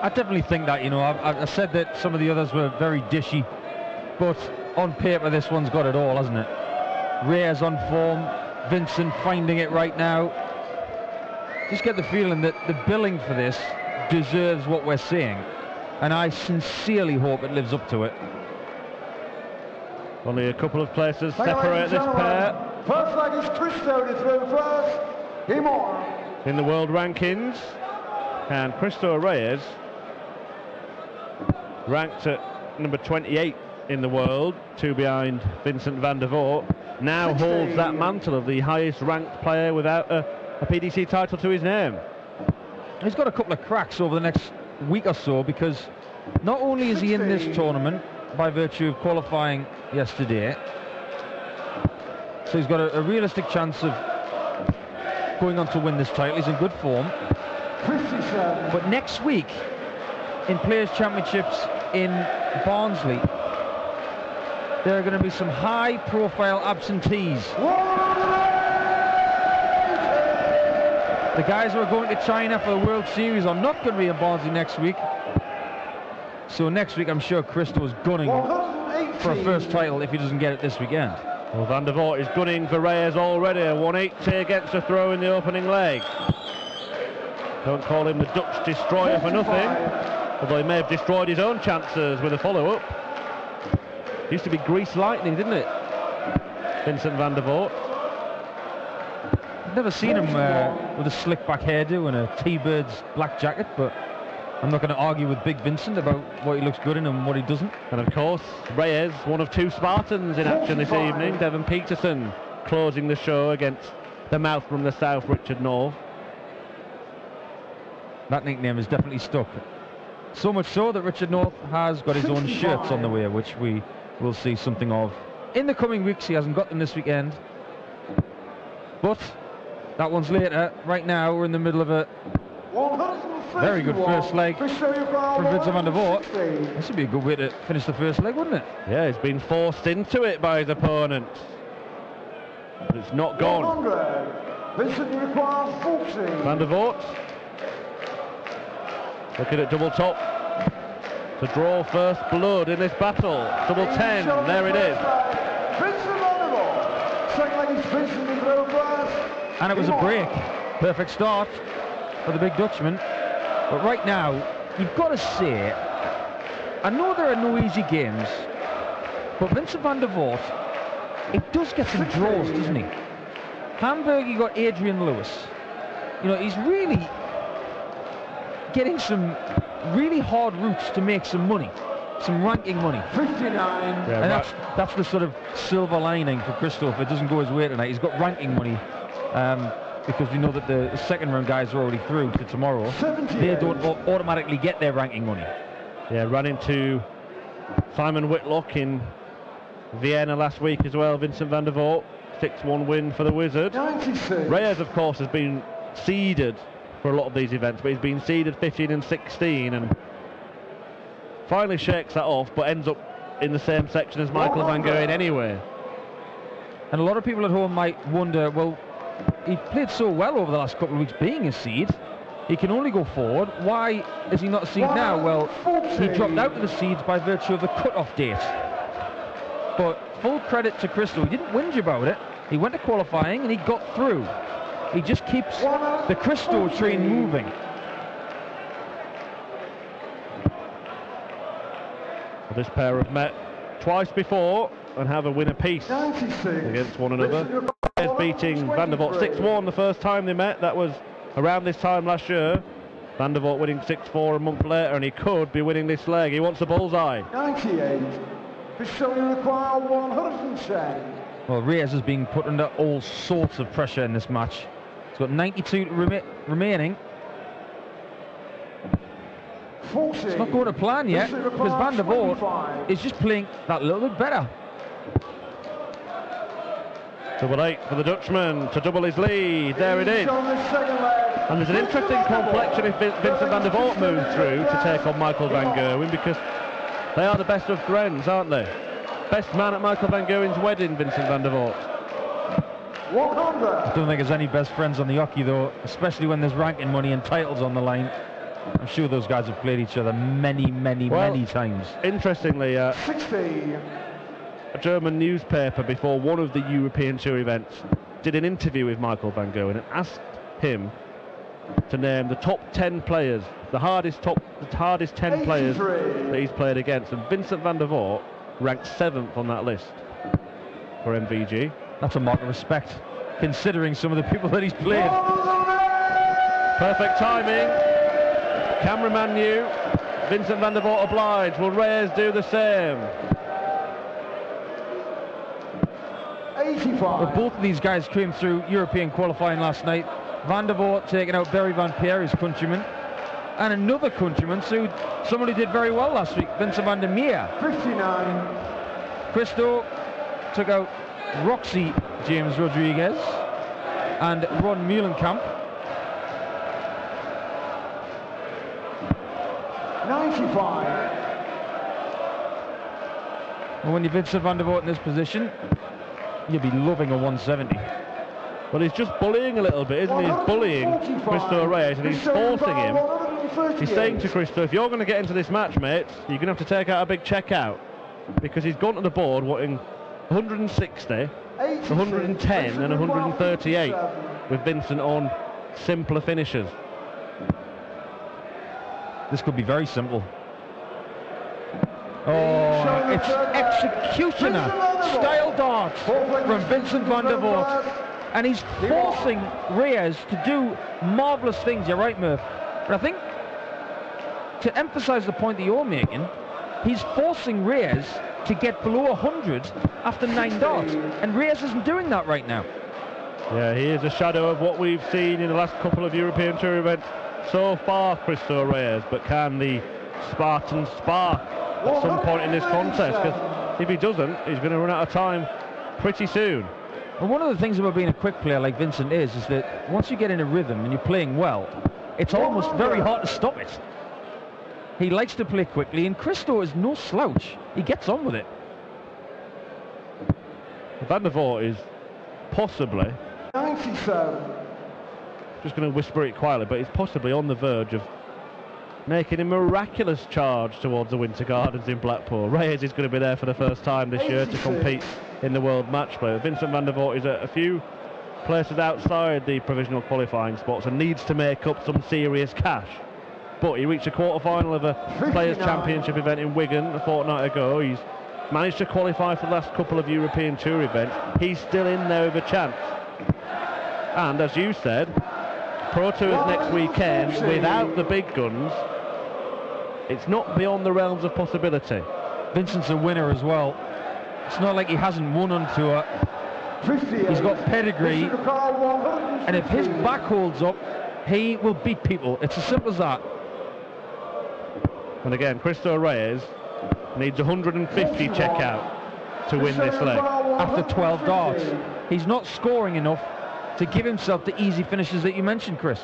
I definitely think that, you know, I said that some of the others were very dishy, but on paper this one's got it all, hasn't it? Reyes on form, Vincent finding it right now. Just get the feeling that the billing for this deserves what we're seeing, and I sincerely hope it lives up to it. Only a couple of places separate this pair. First leg is Cristo to throw first. In the world rankings, and Cristo Reyes, ranked at number 28 in the world, 2 behind Vincent van der Voort, now holds that mantle of the highest ranked player without a PDC title to his name. He's got a couple of cracks over the next week or so, because not only is he in this tournament by virtue of qualifying yesterday, so he's got a realistic chance of going on to win this title. He's in good form. But next week in Players' Championships in Barnsley, there are going to be some high-profile absentees. The guys who are going to China for the World Series are not going to be in Barnsley next week. So next week I'm sure Cristo is gunning for a first title if he doesn't get it this weekend. Well, van der Voort is gunning for Reyes already, a 180 against a throw in the opening leg. Don't call him the Dutch destroyer for nothing, although he may have destroyed his own chances with a follow-up. Used to be grease lightning, didn't it, Vincent van der Voort? I've never seen him with a slick back hairdo and a T-Birds black jacket, but I'm not going to argue with Big Vincent about what he looks good in and what he doesn't. And of course, Reyes, one of 2 Spartans in action this evening. Devon Peterson closing the show against the mouth from the south, Richard North. That nickname is definitely stuck. So much so that Richard North has got his own shirts on the way, which we will see something of in the coming weeks. He hasn't got them this weekend, but that one's later. Right now we're in the middle of a very good first leg from Vincent van der Voort. This would be a good way to finish the first leg, wouldn't it? Yeah, he's been forced into it by his opponent, but it's not gone. Van der Voort looking at double top to draw first blood in this battle. Double 10, there it is. And it was a break. Perfect start for the big Dutchman. But right now, you've got to say, I know there are no easy games, but Vincent van der Voort, it does get some draws, doesn't he? Hamburg, you got Adrian Lewis. You know, he's really getting some really hard routes to make some money, some ranking money. 59. Yeah, and that's the sort of silver lining for Cristo if it doesn't go his way tonight. He's got ranking money. Because we know that the second round guys are already through to tomorrow. 78. They don't automatically get their ranking money. Yeah, ran into Simon Whitlock in Vienna last week as well, Vincent van der Voort. 6-1 win for the Wizard. 96. Reyes, of course, has been seeded for a lot of these events, but he's been seeded 15 and 16 and finally shakes that off, but ends up in the same section as Michael van Gerwen anyway. And a lot of people at home might wonder, well, he played so well over the last couple of weeks being a seed. He can only go forward. Why is he not a seed now? Well, he dropped out of the seeds by virtue of the cut-off date. But full credit to Cristo. He didn't whinge about it. He went to qualifying and he got through. He just keeps the Cristo train moving. This pair have met twice before and have a win apiece against one another. Beating van der Voort 6-1 the first time they met. That was around this time last year. Van der Voort winning 6-4 a month later, and he could be winning this leg. He wants the bullseye. 98. So you require 110. Well, Reyes is being put under all sorts of pressure in this match. He's got 92 remaining. 40. It's not going to plan yet because van der Voort is just playing that little bit better. Double 8 for the Dutchman to double his lead. There it is. And there's an interesting complexion if Vincent van der Voort moves through to take on Michael van Gerwen, because they are the best of friends, aren't they? Best man at Michael van Gerwen's wedding, Vincent van der Voort. I don't think there's any best friends on the hockey though, especially when there's ranking money and titles on the line. I'm sure those guys have played each other many times. Interestingly, 60. a German newspaper before one of the European Tour events did an interview with Michael van Gerwen and asked him to name the top 10 players, the hardest 10 players that he's played against, and Vincent van der Voort ranked 7th on that list for MVG. That's a mark of respect, considering some of the people that he's played. Perfect timing. Cameraman knew. Vincent van der Voort obliged. Will Reyes do the same? 85. Well, both of these guys came through European qualifying last night. Van der Voort taking out Barry van Peer, his countryman, and another countryman, someone who did very well last week, Vincent van der Meer. 59. Cristo took out Roxy James Rodriguez and Ron Meulenkamp. 95. And when you're Vincent van der Voort in this position, you'll be loving a 170. Well, he's just bullying a little bit, isn't he? He's bullying Cristo Reyes, and he's forcing him. He's saying to Cristo, if you're going to get into this match, mate, you're going to have to take out a big check out, because he's gone to the board wanting 160, 110 and 138 with Vincent on simpler finishes. This could be very simple. Oh, it's executioner style darts from Vincent van der Voort. And he's forcing Reyes to do marvellous things. You're right, Murph. But I think, to emphasise the point that you're making, he's forcing Reyes to get below 100 after 9 darts. And Reyes isn't doing that right now. Yeah, he is a shadow of what we've seen in the last couple of European Tour events so far, Cristo Reyes. But can the Spartan spark at some point in this contest? Because if he doesn't, he's going to run out of time pretty soon. Well, one of the things about being a quick player like Vincent is that once you get in a rhythm and you're playing well, it's almost very hard to stop it. He likes to play quickly, and Cristo is no slouch. He gets on with it. Van der Voort is possibly, 97. just going to whisper it quietly, but he's possibly on the verge of making a miraculous charge towards the Winter Gardens in Blackpool. Reyes is going to be there for the first time this year to compete in the World Match Play. Vincent van der Voort is at a few places outside the provisional qualifying spots and needs to make up some serious cash. But he reached a quarter-final of a Players' Championship event in Wigan a fortnight ago. He's managed to qualify for the last couple of European Tour events. He's still in there with a chance. And as you said, Pro Tours next weekend without the big guns, it's not beyond the realms of possibility. Vincent's a winner as well. It's not like he hasn't won on tour. He's got pedigree, and if his back holds up, he will beat people. It's as simple as that. And again, Cristo Reyes needs 150 checkout to win this leg. After 12 darts, he's not scoring enough to give himself the easy finishes that you mentioned, Chris.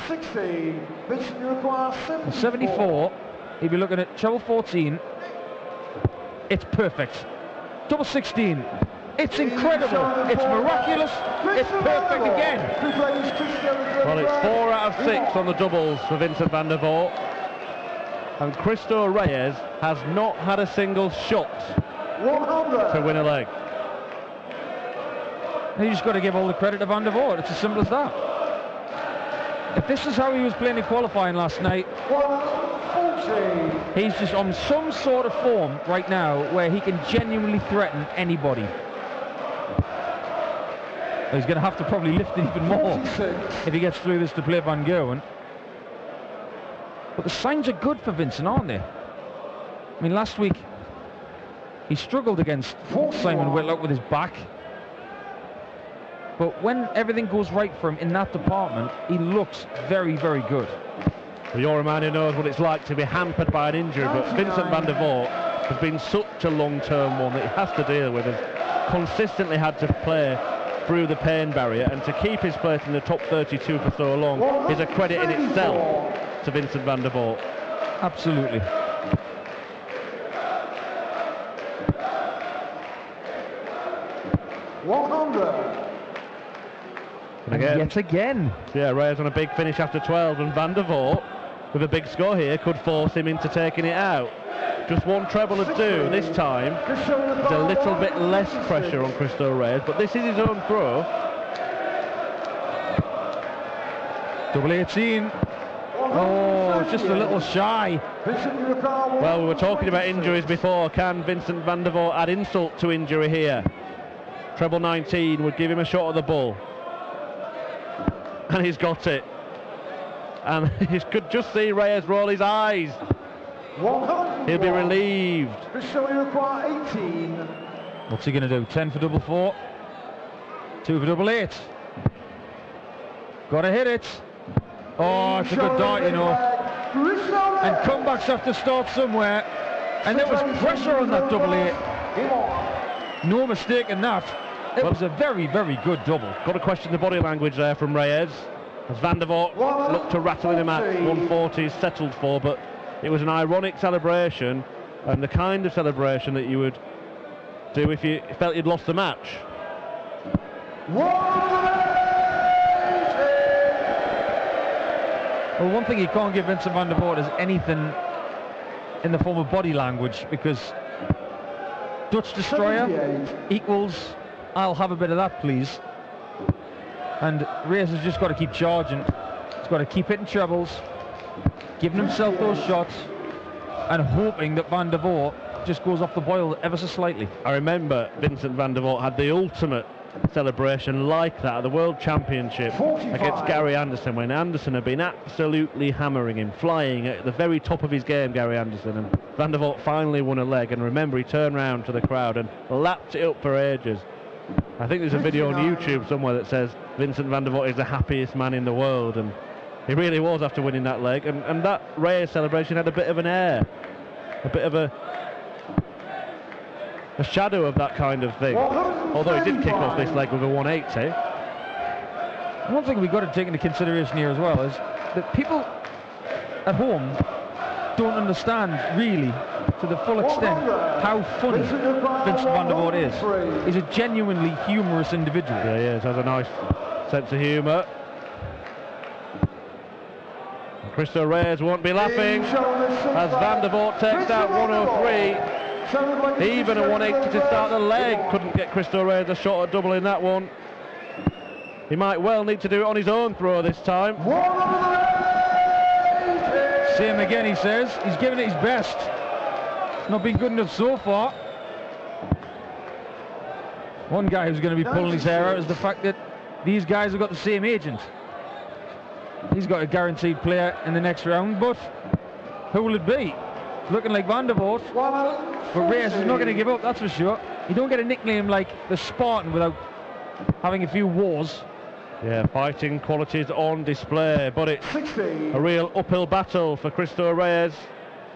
60. Vincent requires 74. He'd be looking at treble 14. It's perfect. Double 16. It's incredible. It's miraculous. It's perfect again. Well, it's 4 out of 6 on the doubles for Vincent van der Voort. And Cristo Reyes has not had a single shot 100. to win a leg. You just got to give all the credit to van der Voort. It's as simple as that. If this is how he was playing in qualifying last night, 140. he's just on some sort of form right now where he can genuinely threaten anybody. He's going to have to probably lift it even more 46. if he gets through this to play Van Gerwen. But the signs are good for Vincent, aren't they? I mean, last week he struggled against Simon Whitlock with his back. But when everything goes right for him in that department, he looks very, very good. Well, you're a man who knows what it's like to be hampered by an injury, but Vincent van der Voort has been such a long-term one that he has to deal with, and consistently had to play through the pain barrier, and to keep his place in the top 32 for so long is a credit in itself to Vincent van der Voort. Absolutely. And yet again. Yeah, Reyes on a big finish after 12, and Van der Voort, with a big score here, could force him into taking it out. Just one treble to do this time. There's a little bit less pressure on Cristo Reyes, but this is his own throw. Double 18. Oh, just a little shy. Well, we were talking about injuries before. Can Vincent van der Voort add insult to injury here? Treble 19 would give him a shot at the bull. And he's got it. And you could just see Reyes roll his eyes. He'll be relieved. What's he going to do? 10 for double 4. 2 for double 8. Got to hit it. Oh, it's a good dart, you know. And comebacks have to start somewhere. And there was pressure on that double 8. No mistake in that. It was a very, very good double. Got to question the body language there from Reyes, as Van der Voort looked to rattle him at 140 is settled for, but it was an ironic celebration, and the kind of celebration that you would do if you felt you'd lost the match. Well, one thing you can't give Vincent van der Voort is anything in the form of body language, because Dutch Destroyer equals I'll have a bit of that, please. And Reyes has just got to keep charging. He's got to keep hitting trebles, giving himself those shots, and hoping that Van der Voort just goes off the boil ever so slightly. I remember Vincent van der Voort had the ultimate celebration like that at the World Championship 45. Against Gary Anderson, when Anderson had been absolutely hammering him, flying at the very top of his game, Gary Anderson, and Van der Voort finally won a leg. And remember, he turned round to the crowd and lapped it up for ages. I think there's a video on YouTube somewhere that says Vincent van der Voort is the happiest man in the world, and he really was after winning that leg. And that Reyes celebration had a bit of an air, a bit of a shadow of that kind of thing, although he did kick off this leg with a 180. One thing we've got to take into consideration here as well is that people at home don't understand really to the full extent how funny Vincent van der Voort is. He's a genuinely humorous individual. Yeah, he is, has a nice sense of humour. Cristo Reyes won't be laughing as Van der Voort takes out 103. Even a 180 to start the leg. Couldn't get Cristo Reyes a shot at doubling that one. He might well need to do it on his own throw this time. Same again, he says. He's given it his best. Not been good enough so far. One guy who's going to be pulling his hair out is the fact that these guys have got the same agent. He's got a guaranteed player in the next round, but who will it be? Looking like Van der Voort. But Reyes is not going to give up, that's for sure. You don't get a nickname like the Spartan without having a few wars. Yeah, fighting qualities on display, but it's a real uphill battle for Cristo Reyes.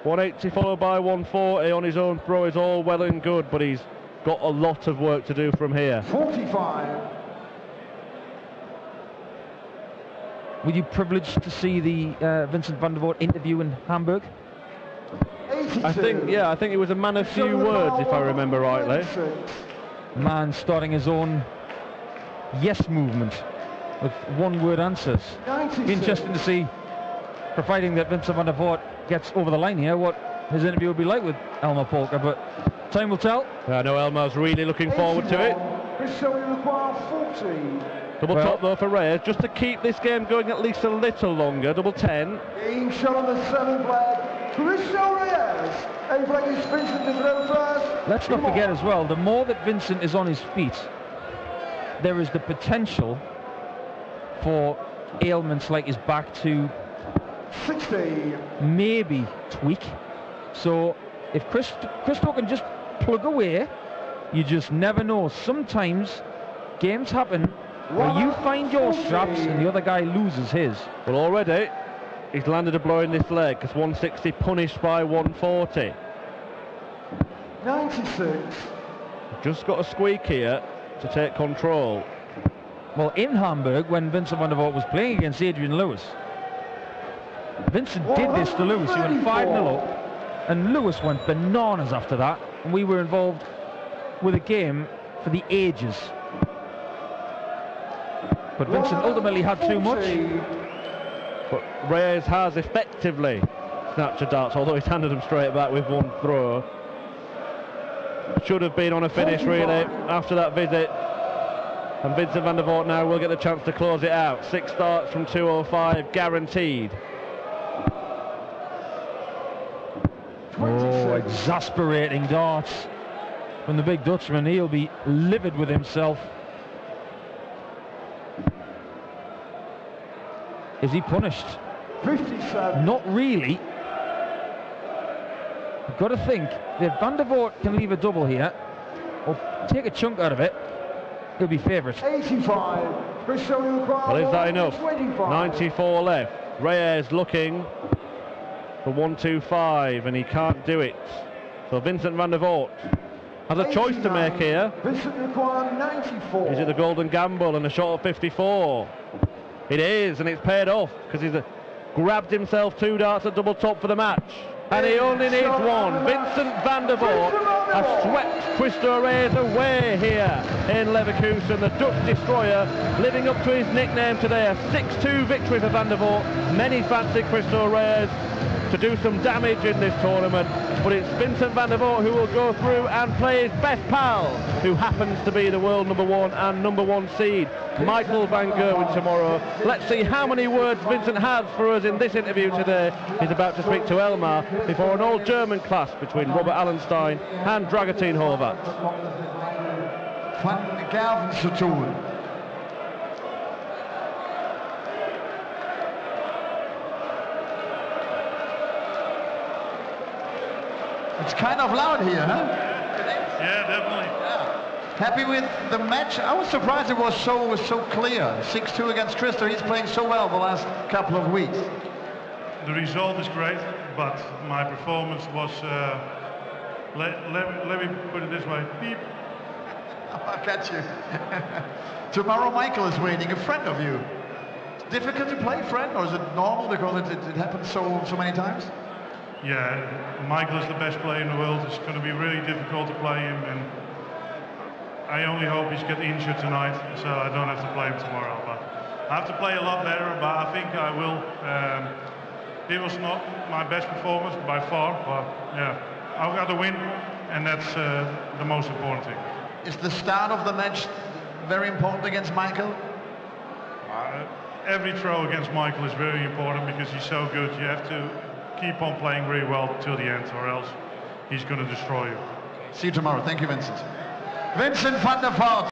180 followed by 140 on his own throw is all well and good, but he's got a lot of work to do from here. 45. Were you privileged to see the Vincent van der Voort interview in Hamburg? 82. I think it was a man of few words, if I remember rightly. Man starting his own yes movement with one-word answers. 96. Be interesting to see, providing that Vincent van der Voort gets over the line here, what his interview will be like with Elmer Polka, but time will tell. I know Elmer's really looking forward to it. Require 40. Double top though for Reyes, just to keep this game going at least a little longer. Double 10. Being shot on the 7th flag. Cristo Reyes. 8th flag is Vincent to throw first. Let's not forget as well, the more that Vincent is on his feet, there is the potential for ailments like his back to 60. maybe tweak. So if Cristo can just plug away, you just never know. Sometimes games happen where you find your straps and the other guy loses his. Well, already he's landed a blow in this leg, because 160 punished by 140. 96. Just got a squeak here to take control. Well, in Hamburg, when Vincent van der Voort was playing against Adrian Lewis, Vincent did this to Lewis. He went 5-0 up, and Lewis went bananas after that, and we were involved with a game for the ages. But Vincent ultimately had too much. But Reyes has effectively snatched the darts, although he's handed them straight back with one throw. Should have been on a finish really after that visit. And Vincent van der Voort now will get the chance to close it out. 6 starts from 205 guaranteed. Oh, exasperating darts from the big Dutchman. He'll be livid with himself. Is he punished? 57. Not really. You've got to think that Van der Voort can leave a double here or take a chunk out of it. He'll be favourite. 85. Well, is that enough? 94 left. Reyes looking for 125 and he can't do it. So Vincent van der Voort has a choice to make here. Vincent required 94. Is it the golden gamble and a shot of 54? It is, and it's paid off because he's grabbed himself 2 darts at double top for the match. And he only needs one. Vincent van der Voort has swept Cristo Reyes away here in Leverkusen. The Dutch destroyer living up to his nickname today. A 6-2 victory for van der Voort. Many fancy Cristo Reyes to do some damage in this tournament, but it's Vincent van der Voort who will go through and play his best pal, who happens to be the world #1 and #1 seed, Michael van Gerwen, tomorrow. Let's see how many words Vincent has for us in this interview today. He's about to speak to Elmar before an old German clash between Robert Allenstein and Dragutin Horvat. Van Gerwen zu tun. It's kind of loud here, huh? Yeah, definitely. Yeah. Happy with the match? I was surprised it was so clear. 6-2 against Cristo. He's playing so well the last couple of weeks. The result is great, but my performance was, let me put it this way, beep. I got you. Tomorrow Michael is waiting, a friend of you. It's difficult to play friend, or is it normal because it happens so many times? Yeah, Michael is the best player in the world. It's going to be really difficult to play him, and I only hope he's get injured tonight, so I don't have to play him tomorrow. But I have to play a lot better, but I think I will. It was not my best performance by far, but yeah, I've got to win, and that's the most important thing. Is the start of the match very important against Michael? Every throw against Michael is very important because he's so good. You have to keep on playing really well till the end, or else he's going to destroy you. See you tomorrow. Thank you, Vincent. Vincent van der Voort.